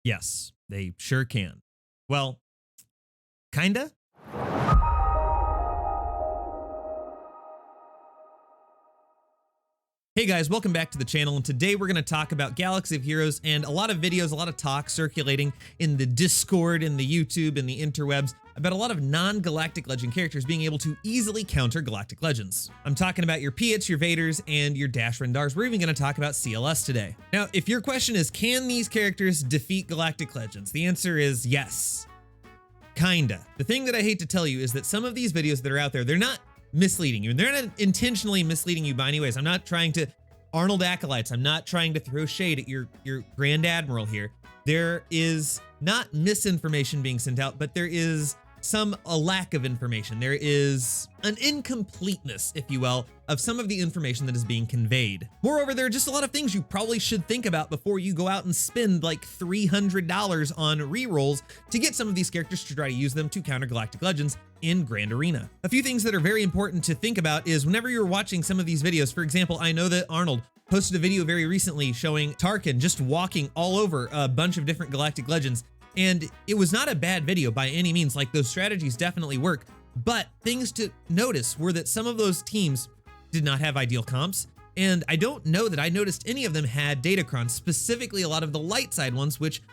Yes, they sure can. Well, kinda. Hey guys, welcome back to the channel, and today we're going to talk about Galaxy of Heroes and a lot of videos, a lot of talk circulating in the Discord, in the YouTube, and the interwebs about a lot of non-Galactic Legend characters being able to easily counter Galactic Legends. I'm talking about your Piets, your Vaders, and your Dash Rendars. We're even going to talk about CLS today. Now, if your question is, can these characters defeat Galactic Legends? The answer is yes. Kinda. The thing that I hate to tell you is that some of these videos that are out there, they're not misleading you, and they're not intentionally misleading you by any ways. I'm not trying to Arnold acolytes. I'm not trying to throw shade at your Grand Admiral here. There is not misinformation being sent out, but there is a lack of information. There is an incompleteness, if you will, of some of the information that is being conveyed. Moreover, there are just a lot of things you probably should think about before you go out and spend like $300 on rerolls to get some of these characters to try to use them to counter Galactic Legends in Grand Arena. A few things that are very important to think about is whenever you're watching some of these videos, for example, I know that Arnold posted a video very recently showing Tarkin just walking all over a bunch of different Galactic Legends. And it was not a bad video by any means. Like, those strategies definitely work, but things to notice were that some of those teams did not have ideal comps. And I don't know that I noticed any of them had Datacrons, specifically a lot of the light side ones, which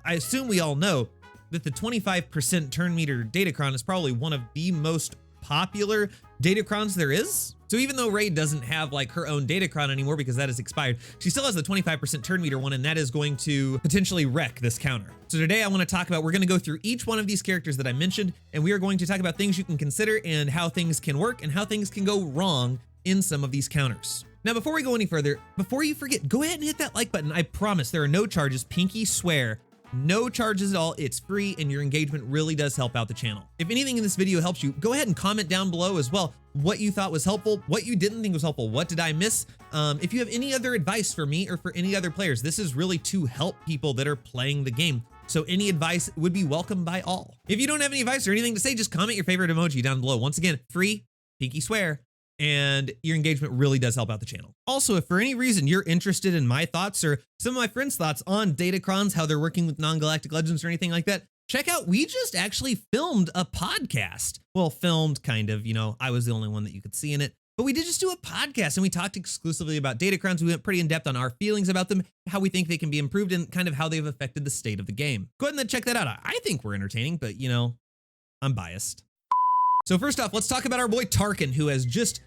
I assume we all know that the 25% turn meter Datacron is probably one of the most popular Datacrons there is. So even though Rey doesn't have like her own Datacron anymore because that has expired, she still has the 25% turn meter one, and that is going to potentially wreck this counter. So today I want to talk about, we're going to go through each one of these characters that I mentioned, and we are going to talk about things you can consider and how things can work and how things can go wrong in some of these counters. Now, before we go any further, before you forget, go ahead and hit that like button. I promise there are no charges, pinky swear. No charges at all, it's free, and your engagement really does help out the channel. If anything in this video helps you, go ahead and comment down below as well what you thought was helpful, what you didn't think was helpful, what did I miss? If you have any other advice for me or for any other players, this is really to help people that are playing the game. So any advice would be welcome by all. If you don't have any advice or anything to say, just comment your favorite emoji down below. Once again, free, pinky swear, and your engagement really does help out the channel. Also, if for any reason you're interested in my thoughts or some of my friends' thoughts on Datacrons, how they're working with non-Galactic Legends or anything like that, check out, we just actually filmed a podcast. Well, filmed kind of, I was the only one that you could see in it, but we did just do a podcast and we talked exclusively about Datacrons. We went pretty in depth on our feelings about them, how we think they can be improved, and kind of how they've affected the state of the game. Go ahead and then check that out. I think we're entertaining, but I'm biased. So first off, let's talk about our boy Tarkin, who has just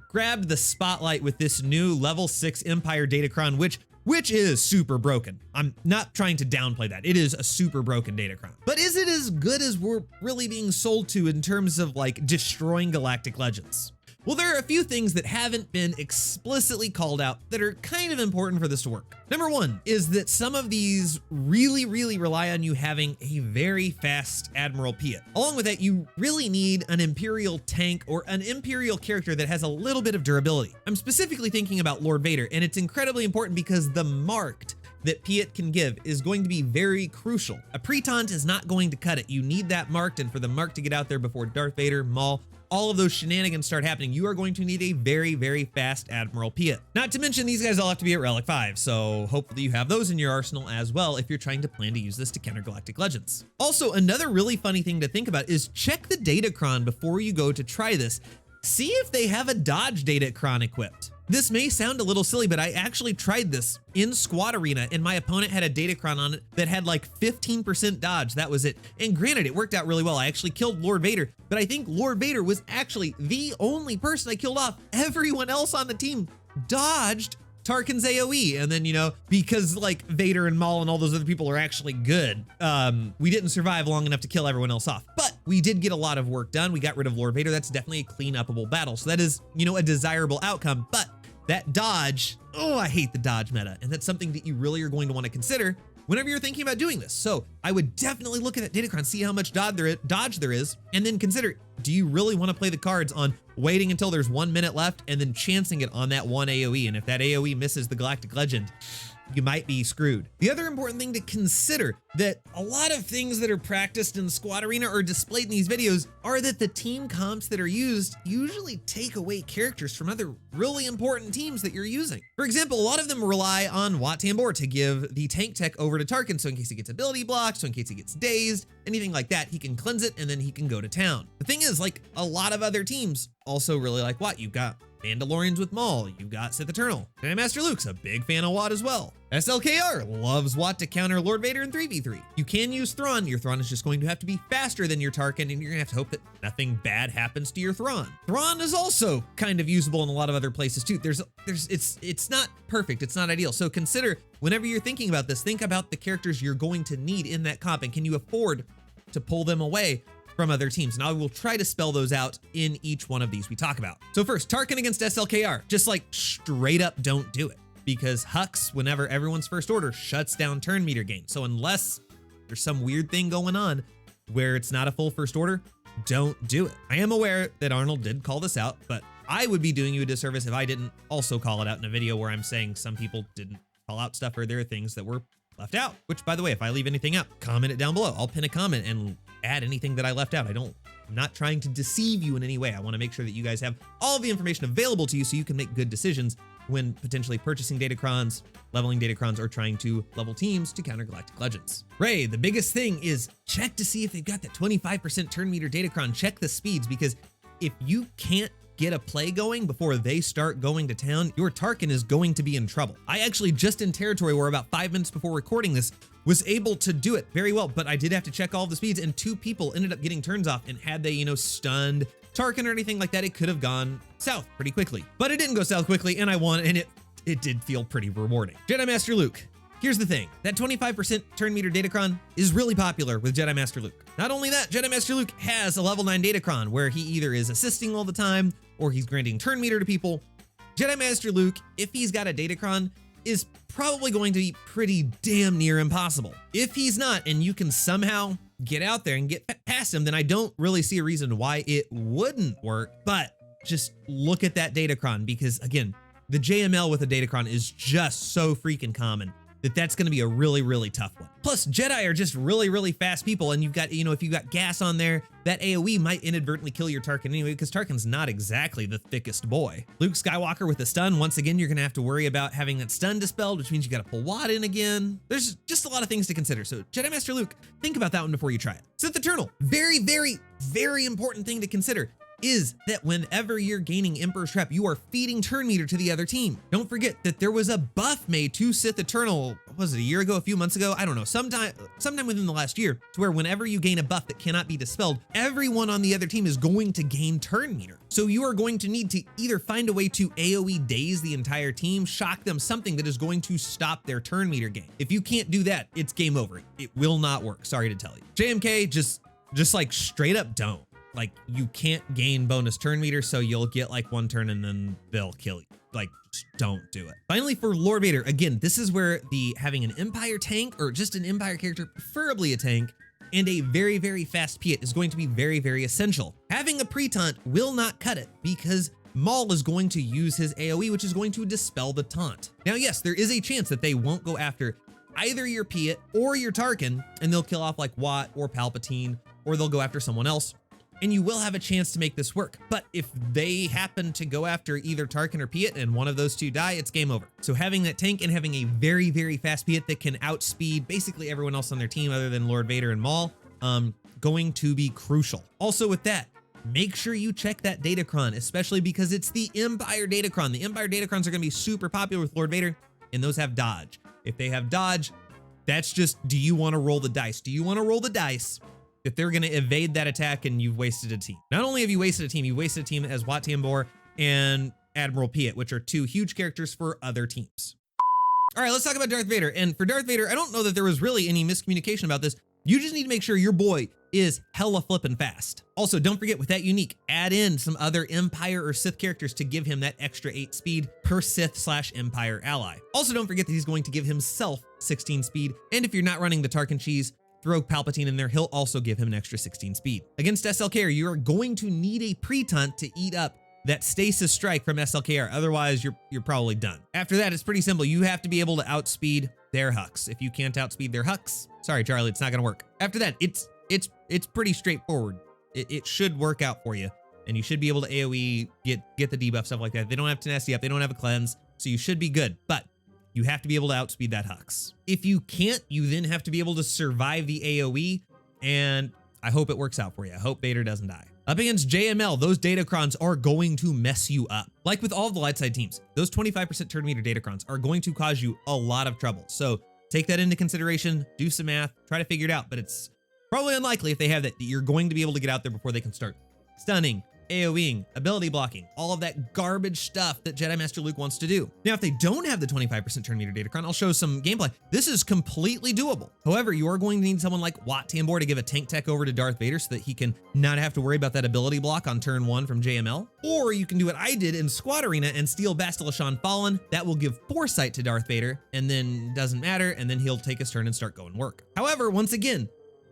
grabbed the spotlight with this new level 6 Empire Datacron, which is super broken. I'm not trying to downplay that. It is a super broken Datacron. But is it as good as we're really being sold to in terms of like destroying Galactic Legends? Well, there are a few things that haven't been explicitly called out that are kind of important for this to work. Number one is that some of these really rely on you having a very fast Admiral Piet. Along with that, you really need an Imperial tank or an Imperial character that has a little bit of durability. I'm specifically thinking about Lord Vader, and it's incredibly important because the marked that Piet can give is going to be very crucial. A Pretaunt is not going to cut it. You need that marked, and for the mark to get out there before Darth Vader, Maul, all of those shenanigans start happening, you are going to need a very fast Admiral Piet. Not to mention, these guys all have to be at Relic 5, so hopefully you have those in your arsenal as well if you're trying to plan to use this to counter Galactic Legends. Also, another really funny thing to think about is check the Datacron before you go to try this. See if they have a dodge Datacron equipped. This may sound a little silly, but I actually tried this in Squad Arena, and my opponent had a Datacron on it that had like 15% dodge. That was it. And granted, it worked out really well. I actually killed Lord Vader, but I think Lord Vader was actually the only person I killed off. Everyone else on the team dodged Tarkin's AoE. And then, because like Vader and Maul and all those other people are actually good, we didn't survive long enough to kill everyone else off. But we did get a lot of work done. We got rid of Lord Vader. That's definitely a clean upable battle. So that is, a desirable outcome. But that dodge, oh, I hate the dodge meta. And that's something that you really are going to want to consider whenever you're thinking about doing this. So I would definitely look at that Datacron, see how much dodge there is, and then consider, do you really want to play the cards on waiting until there's 1 minute left and then chancing it on that one AoE? And if that AoE misses the Galactic Legend, you might be screwed. The other important thing to consider that a lot of things that are practiced in Squad Arena or displayed in these videos are that the team comps that are used usually take away characters from other really important teams that you're using. For example, a lot of them rely on Wat Tambor to give the tank tech over to Tarkin, so in case he gets ability blocked, so in case he gets dazed, anything like that, he can cleanse it and then he can go to town. The thing is, like, a lot of other teams also really like Wat. You've got Mandalorians with Maul, you've got Sith Eternal. Jedi Master Luke's a big fan of Wat as well. SLKR loves Wat to counter Lord Vader in 3v3. You can use Thrawn. Your Thrawn is just going to have to be faster than your Tarkin, and you're gonna have to hope that nothing bad happens to your Thrawn. Thrawn is also kind of usable in a lot of other places too. It's not perfect, it's not ideal. So consider, whenever you're thinking about this, think about the characters you're going to need in that comp, and can you afford to pull them away from other teams? And I will try to spell those out in each one of these we talk about. So first, Tarkin against SLKR, just like straight up don't do it, because Hux, whenever everyone's first order, shuts down turn meter gain. So unless there's some weird thing going on where it's not a full first order, don't do it. I am aware that Arnold did call this out, but I would be doing you a disservice if I didn't also call it out in a video where I'm saying some people didn't call out stuff or there are things that were left out, which, by the way, if I leave anything out, comment it down below. I'll pin a comment and add anything that I left out. I'm not trying to deceive you in any way. I want to make sure that you guys have all the information available to you so you can make good decisions when potentially purchasing datacrons, leveling datacrons, or trying to level teams to counter Galactic Legends. Ray, the biggest thing is check to see if they've got that 25% turn meter datacron. Check the speeds, because if you can't get a play going before they start going to town, your Tarkin is going to be in trouble. I actually just in territory where about 5 minutes before recording this was able to do it very well, but I did have to check all the speeds, and 2 people ended up getting turns off, and had they, stunned Tarkin or anything like that, it could have gone south pretty quickly. But it didn't go south quickly, and I won, and it did feel pretty rewarding. Jedi Master Luke. Here's the thing, that 25% turn meter datacron is really popular with Jedi Master Luke. Not only that, Jedi Master Luke has a level 9 datacron where he either is assisting all the time or he's granting turn meter to people. Jedi Master Luke, if he's got a datacron, is probably going to be pretty damn near impossible. If he's not, and you can somehow get out there and get past him, then I don't really see a reason why it wouldn't work. But just look at that datacron, because again, the JML with a datacron is just so freaking common that's going to be a really, really tough one. Plus, Jedi are just really, really fast people, and you've got, if you've got gas on there, that AoE might inadvertently kill your Tarkin anyway, because Tarkin's not exactly the thickest boy. Luke Skywalker with the stun, once again, you're going to have to worry about having that stun dispelled, which means you got to pull Wat in again. There's just a lot of things to consider. So Jedi Master Luke, think about that one before you try it. Sith Eternal, very, very, very important thing to consider is that whenever you're gaining Emperor's Trap, you are feeding turn meter to the other team. Don't forget that there was a buff made to Sith Eternal, was it a year ago, a few months ago? I don't know, sometime within the last year, to where whenever you gain a buff that cannot be dispelled, everyone on the other team is going to gain turn meter. So you are going to need to either find a way to AoE daze the entire team, shock them, something that is going to stop their turn meter gain. If you can't do that, it's game over. It will not work, sorry to tell you. JMK, just like straight up don't. Like, you can't gain bonus turn meter, so you'll get like 1 turn and then they'll kill you. Like, just don't do it. Finally, for Lord Vader, again, this is where having an Empire tank, or just an Empire character, preferably a tank, and a very, very fast Piet is going to be very, very essential. Having a pre-taunt will not cut it, because Maul is going to use his AoE, which is going to dispel the taunt. Now, yes, there is a chance that they won't go after either your Piet or your Tarkin, and they'll kill off like Wat or Palpatine, or they'll go after someone else, and you will have a chance to make this work. But if they happen to go after either Tarkin or Piet and one of those two die, it's game over. So having that tank and having a very, very fast Piet that can outspeed basically everyone else on their team other than Lord Vader and Maul, going to be crucial. Also with that, make sure you check that datacron, especially because it's the Empire datacron. The Empire datacrons are gonna be super popular with Lord Vader, and those have dodge. If they have dodge, that's just, do you wanna roll the dice? Do you wanna roll the dice if they're gonna evade that attack and you've wasted a team? Not only have you wasted a team, you wasted a team as Wat Tambor and Admiral Piet, which are 2 huge characters for other teams. All right, let's talk about Darth Vader. And for Darth Vader, I don't know that there was really any miscommunication about this. You just need to make sure your boy is hella flippin' fast. Also, don't forget with that unique, add in some other Empire or Sith characters to give him that extra 8 speed per Sith/Empire ally. Also, don't forget that he's going to give himself 16 speed. And if you're not running the Tarkin cheese, throw Palpatine in there, he'll also give him an extra 16 speed. Against SLK, you are going to need a pre-taunt to eat up that stasis strike from SLKR. Otherwise, you're probably done. After that, it's pretty simple. You have to be able to outspeed their Hux. If you can't outspeed their Hux, sorry, Charlie, it's not gonna work. After that, it's pretty straightforward. It should work out for you, and you should be able to AoE, get the debuff, stuff like that. They don't have tenacity up, they don't have a cleanse, so you should be good. But you have to be able to outspeed that Hux. If you can't, you then have to be able to survive the AoE, and I hope it works out for you. I hope Vader doesn't die. Up against JML, those Datacrons are going to mess you up. Like with all of the light side teams, those 25% turn meter Datacrons are going to cause you a lot of trouble. So take that into consideration, do some math, try to figure it out, but it's probably unlikely if they have that you're going to be able to get out there before they can start stunning, AoEing, ability blocking, all of that garbage stuff that Jedi Master Luke wants to do. Now, if they don't have the 25% turn meter Datacron, I'll show some gameplay. This is completely doable. However, you are going to need someone like Wat Tambor to give a tank tech over to Darth Vader so that he can not have to worry about that ability block on turn 1 from JML. Or you can do what I did in Squad Arena and steal Bastila Fallen. That will give foresight to Darth Vader, and then doesn't matter, and then he'll take his turn and start going work. However, once again,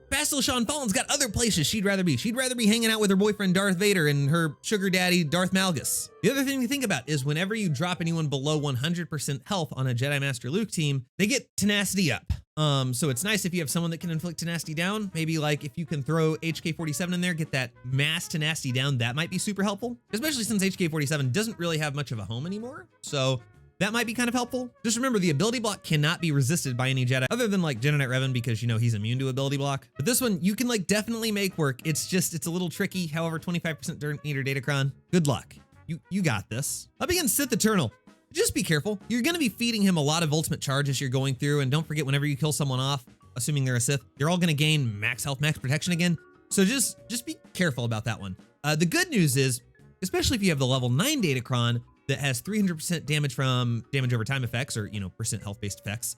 Bastila Fallen's got other places she'd rather be. She'd rather be hanging out with her boyfriend Darth Vader and her sugar daddy Darth Malgus. The other thing to think about is whenever you drop anyone below 100% health on a Jedi Master Luke team, they get tenacity up. So it's nice if you have someone that can inflict tenacity down. Maybe like if you can throw HK-47 in there, get that mass tenacity down, that might be super helpful. Especially since HK-47 doesn't really have much of a home anymore. So that might be kind of helpful. Just remember, the ability block cannot be resisted by any Jedi other than like Jedi Knight Revan, because you know he's immune to ability block. But this one you can like definitely make work. It's a little tricky. However, 25% turn meter Datacron. Good luck. You got this. Up against Sith Eternal, just be careful. You're gonna be feeding him a lot of ultimate charge as you're going through, and don't forget, whenever you kill someone off, assuming they're a Sith, they're all gonna gain max health, max protection again. So just be careful about that one. The good news is, especially if you have the level 9 Datacron, that has 300% damage from damage over time effects, or, you know, percent health based effects,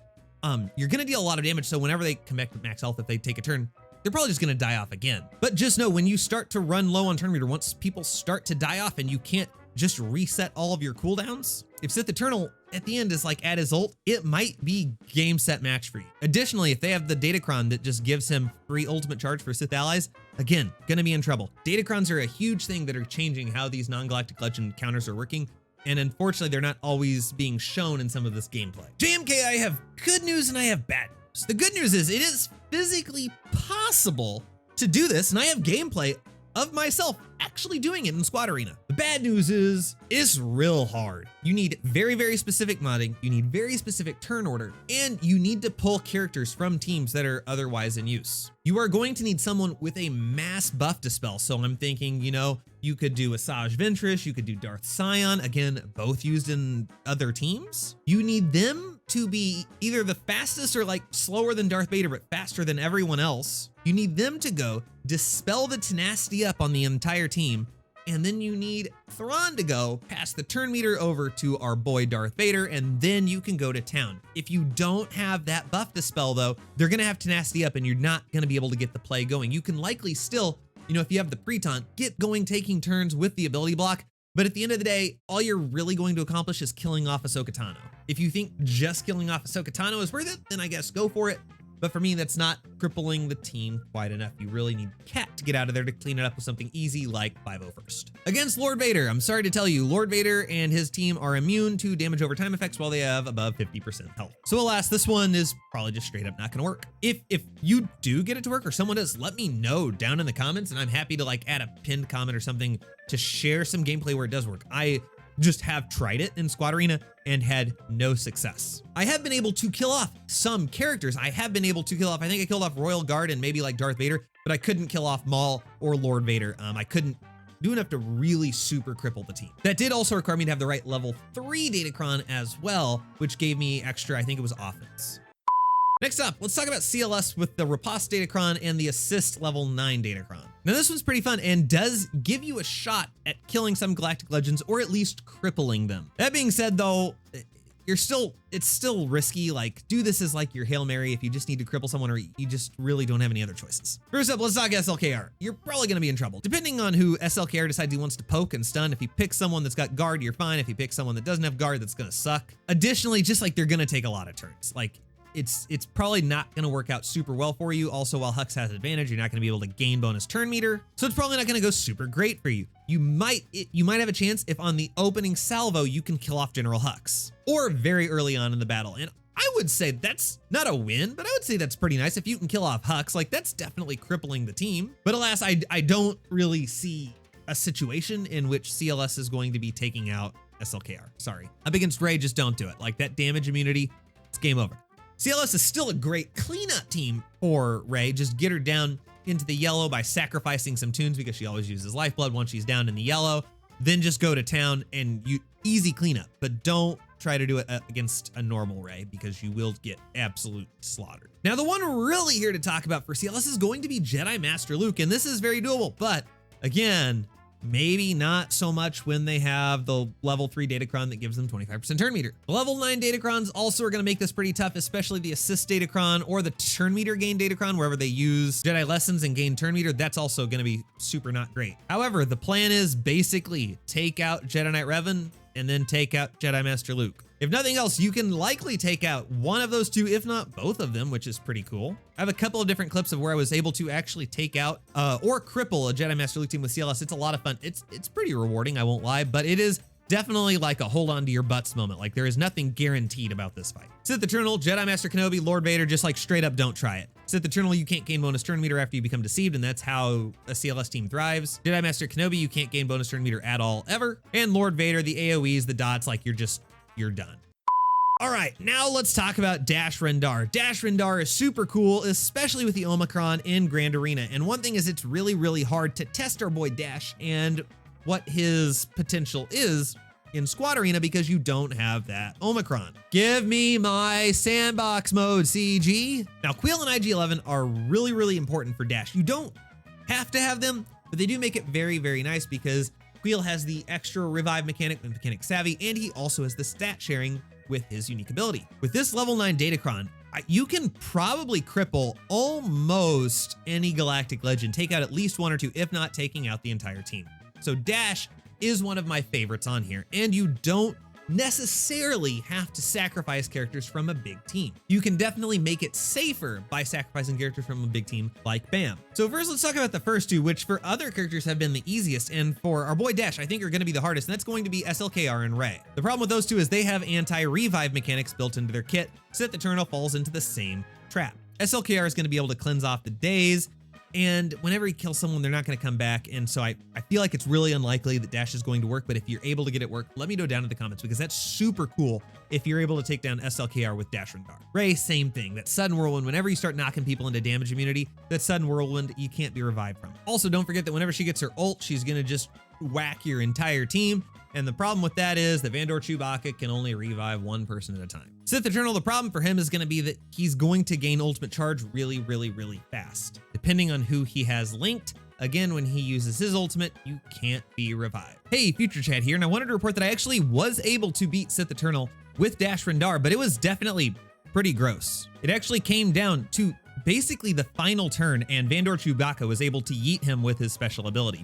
you're gonna deal a lot of damage. So whenever they come back to max health, if they take a turn, they're probably just gonna die off again. But just know, when you start to run low on turn meter, once people start to die off and you can't just reset all of your cooldowns, if Sith Eternal at the end is like at his ult, it might be game set match for you. Additionally, if they have the Datacron that just gives him free ultimate charge for Sith allies, again, gonna be in trouble. Datacrons are a huge thing that are changing how these non-Galactic Legend counters are working, and unfortunately, they're not always being shown in some of this gameplay. JMK, I have good news and I have bad news. The good news is it is physically possible to do this, and I have gameplay of myself actually doing it in Squad Arena. The bad news is it's real hard. You need very, very specific modding, you need very specific turn order, and you need to pull characters from teams that are otherwise in use. You are going to need someone with a mass buff dispel. So I'm thinking, you know, you could do Asajj Ventress, you could do Darth Sion, again, both used in other teams. You need them to be either the fastest or like slower than Darth Vader, but faster than everyone else. You need them to go dispel the tenacity up on the entire team, and then you need Thrawn to go pass the turn meter over to our boy Darth Vader, and then you can go to town. If you don't have that buff dispel though, they're gonna have tenacity up and you're not gonna be able to get the play going. You can likely still, you know, if you have the pre-taunt, get going taking turns with the ability block, but at the end of the day, all you're really going to accomplish is killing off Ahsoka Tano. If you think just killing off Ahsoka Tano is worth it, then I guess go for it. But for me, that's not crippling the team quite enough. You really need Cat to get out of there to clean it up with something easy like 501st. Against Lord Vader, I'm sorry to tell you, Lord Vader and his team are immune to damage over time effects while they have above 50% health. So alas, this one is probably just straight up not gonna work. If you do get it to work, or someone does, let me know down in the comments, and I'm happy to like add a pinned comment or something to share some gameplay where it does work. I just have tried it in Squad Arena and had no success. I have been able to kill off some characters. I have been able to kill off, I think I killed off Royal Guard and maybe like Darth Vader, but I couldn't kill off Maul or Lord Vader. I couldn't do enough to really super cripple the team. That did also require me to have the right level 3 Datacron as well, which gave me extra, I think it was offense. Next up, let's talk about CLS with the Riposte Datacron and the Assist level 9 Datacron. Now this one's pretty fun and does give you a shot at killing some Galactic Legends, or at least crippling them. That being said though, it's still risky. Like, do this as like your Hail Mary if you just need to cripple someone or you just really don't have any other choices. First up, let's talk SLKR. You're probably gonna be in trouble. Depending on who SLKR decides he wants to poke and stun, if he picks someone that's got guard, you're fine. If he picks someone that doesn't have guard, that's gonna suck. Additionally, just like they're gonna take a lot of turns. Like, it's probably not gonna work out super well for you. Also, while Hux has advantage, you're not gonna be able to gain bonus turn meter, so it's probably not gonna go super great for you. you might have a chance if on the opening salvo you can kill off General Hux, or very early on in the battle. And I would say that's not a win, but I would say that's pretty nice. If you can kill off Hux, like that's definitely crippling the team. But alas, I don't really see a situation in which CLS is going to be taking out SLKR. Sorry. Up against Rey, just don't do it. Like that damage immunity, it's game over. CLS is still a great cleanup team for Rey. Just get her down into the yellow by sacrificing some tunes because she always uses lifeblood once she's down in the yellow. Then just go to town and you easy cleanup, but don't try to do it against a normal Rey because you will get absolutely slaughtered. Now, the one we're really here to talk about for CLS is going to be Jedi Master Luke, and this is very doable, but again, maybe not so much when they have the level 3 Datacron that gives them 25% turn meter. The level 9 Datacrons also are going to make this pretty tough, especially the assist Datacron or the turn meter gain Datacron, wherever they use Jedi lessons and gain turn meter. That's also going to be super not great. However, the plan is basically take out Jedi Knight Revan and then take out Jedi Master Luke. If nothing else, you can likely take out one of those two, if not both of them, which is pretty cool. I have a couple of different clips of where I was able to actually take out or cripple a Jedi Master Luke team with CLS. It's a lot of fun. It's pretty rewarding, I won't lie, but it is definitely like a hold on to your butts moment. Like there is nothing guaranteed about this fight. Sith Eternal, Jedi Master Kenobi, Lord Vader, just like straight up don't try it. Sith Eternal, you can't gain bonus turn meter after you become deceived, and that's how a CLS team thrives. Jedi Master Kenobi, you can't gain bonus turn meter at all, ever. And Lord Vader, the AoEs, the dots, like you're done. All right, now let's talk about Dash Rendar. Dash Rendar is super cool, especially with the Omicron in Grand Arena. And one thing is it's really, really hard to test our boy Dash and what his potential is in Squad Arena because you don't have that Omicron. Give me my sandbox mode, CG. Now, Queel and IG-11 are really, really important for Dash. You don't have to have them, but they do make it very, very nice because Queel has the extra revive mechanic with Mechanic Savvy, and he also has the stat sharing with his unique ability. With this level 9 Datacron, you can probably cripple almost any Galactic Legend, take out at least one or two, if not taking out the entire team. So Dash is one of my favorites on here, and you don't necessarily have to sacrifice characters from a big team. You can definitely make it safer by sacrificing characters from a big team like Bam. So first, let's talk about the first two, which for other characters have been the easiest, and for our boy Dash, I think are going to be the hardest, and that's going to be SLKR and Rey. The problem with those two is they have anti-revive mechanics built into their kit, Sith Eternal falls into the same trap. SLKR is going to be able to cleanse off the days, and whenever he kills someone, they're not going to come back. And so I feel like it's really unlikely that Dash is going to work. But if you're able to get it work, let me know down in the comments because that's super cool if you're able to take down SLKR with Dash Rendar. Rey, same thing. That sudden whirlwind, whenever you start knocking people into damage immunity, that sudden whirlwind, you can't be revived from. Also, don't forget that whenever she gets her ult, she's going to just whack your entire team. And the problem with that is that Vandor Chewbacca can only revive one person at a time. Sith Eternal, the problem for him is going to be that he's going to gain ultimate charge really, really, really fast. Depending on who he has linked, again, when he uses his ultimate, you can't be revived. Hey, Future Chat here, and I wanted to report that I actually was able to beat Sith Eternal with Dash Rendar, but it was definitely pretty gross. It actually came down to basically the final turn, and Vandor Chewbacca was able to yeet him with his special ability.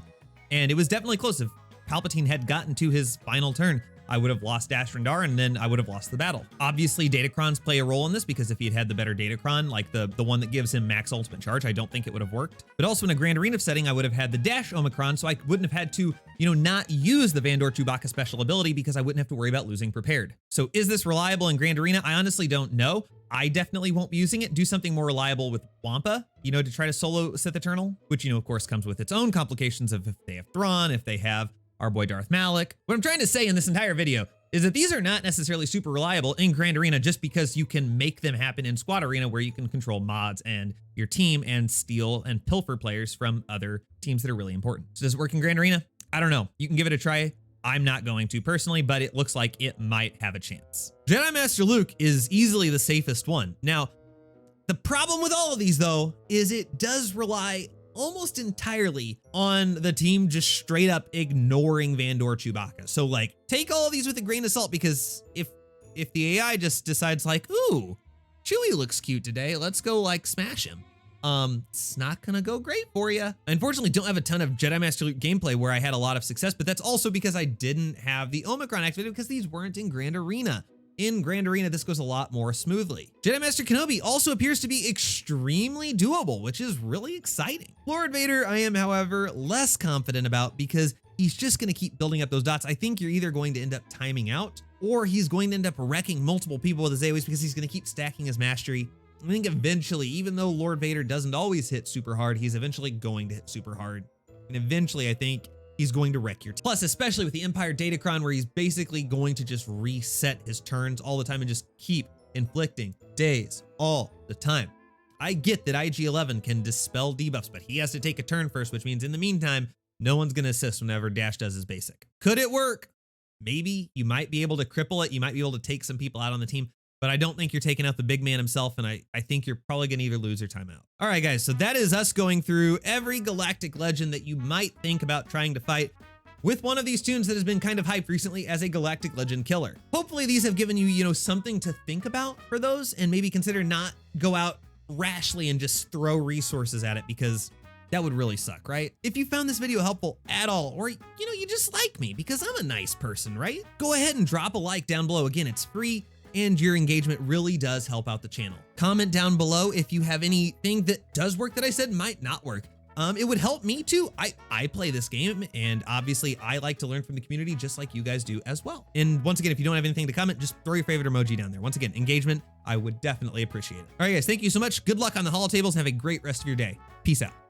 And it was definitely close. If Palpatine had gotten to his final turn, I would have lost Dash Rendar, and then I would have lost the battle. Obviously, Datacrons play a role in this because if he had had the better Datacron, like the one that gives him max ultimate charge, I don't think it would have worked. But also in a Grand Arena setting, I would have had the Dash Omicron, so I wouldn't have had to, not use the Vandor Chewbacca special ability because I wouldn't have to worry about losing prepared. So is this reliable in Grand Arena? I honestly don't know. I definitely won't be using it. Do something more reliable with Wampa, to try to solo Sith Eternal, which, of course, comes with its own complications of if they have Thrawn, if they have our boy Darth Malik. What I'm trying to say in this entire video is that these are not necessarily super reliable in Grand Arena just because you can make them happen in Squad Arena where you can control mods and your team and steal and pilfer players from other teams that are really important. So does it work in Grand Arena? I don't know. You can give it a try. I'm not going to personally, but it looks like it might have a chance. Jedi Master Luke is easily the safest one. Now, the problem with all of these though, is it does rely almost entirely on the team just straight up ignoring Vandor Chewbacca. So like, take all of these with a grain of salt because if the AI just decides like, ooh, Chewie looks cute today, let's go like smash him. It's not gonna go great for you. I unfortunately don't have a ton of Jedi Master Luke gameplay where I had a lot of success, but that's also because I didn't have the Omicron activated because these weren't in Grand Arena. In Grand Arena, this goes a lot more smoothly. Jedi Master Kenobi also appears to be extremely doable, which is really exciting. Lord Vader, I am, however, less confident about because he's just going to keep building up those dots. I think you're either going to end up timing out, or he's going to end up wrecking multiple people with his AoEs because he's going to keep stacking his mastery. I think eventually, even though Lord Vader doesn't always hit super hard, he's eventually going to hit super hard. And eventually, I think he's going to wreck your team. Plus, especially with the Empire Datacron, where he's basically going to just reset his turns all the time and just keep inflicting days all the time. I get that IG-11 can dispel debuffs, but he has to take a turn first, which means in the meantime, no one's going to assist whenever Dash does his basic. Could it work? Maybe. You might be able to cripple it. You might be able to take some people out on the team, but I don't think you're taking out the big man himself, and I think you're probably going to either lose or time out. All right, guys, so that is us going through every Galactic Legend that you might think about trying to fight with one of these tunes that has been kind of hyped recently as a Galactic Legend killer. Hopefully these have given you, something to think about for those, and maybe consider not go out rashly and just throw resources at it, because that would really suck, right? If you found this video helpful at all, or you just like me because I'm a nice person, right? Go ahead and drop a like down below. Again, it's free, and your engagement really does help out the channel. Comment down below if you have anything that does work that I said might not work. It would help me too. I play this game, and obviously I like to learn from the community just like you guys do as well. And once again, if you don't have anything to comment, just throw your favorite emoji down there. Once again, engagement, I would definitely appreciate it. All right, guys, thank you so much. Good luck on the holotables. Have a great rest of your day. Peace out.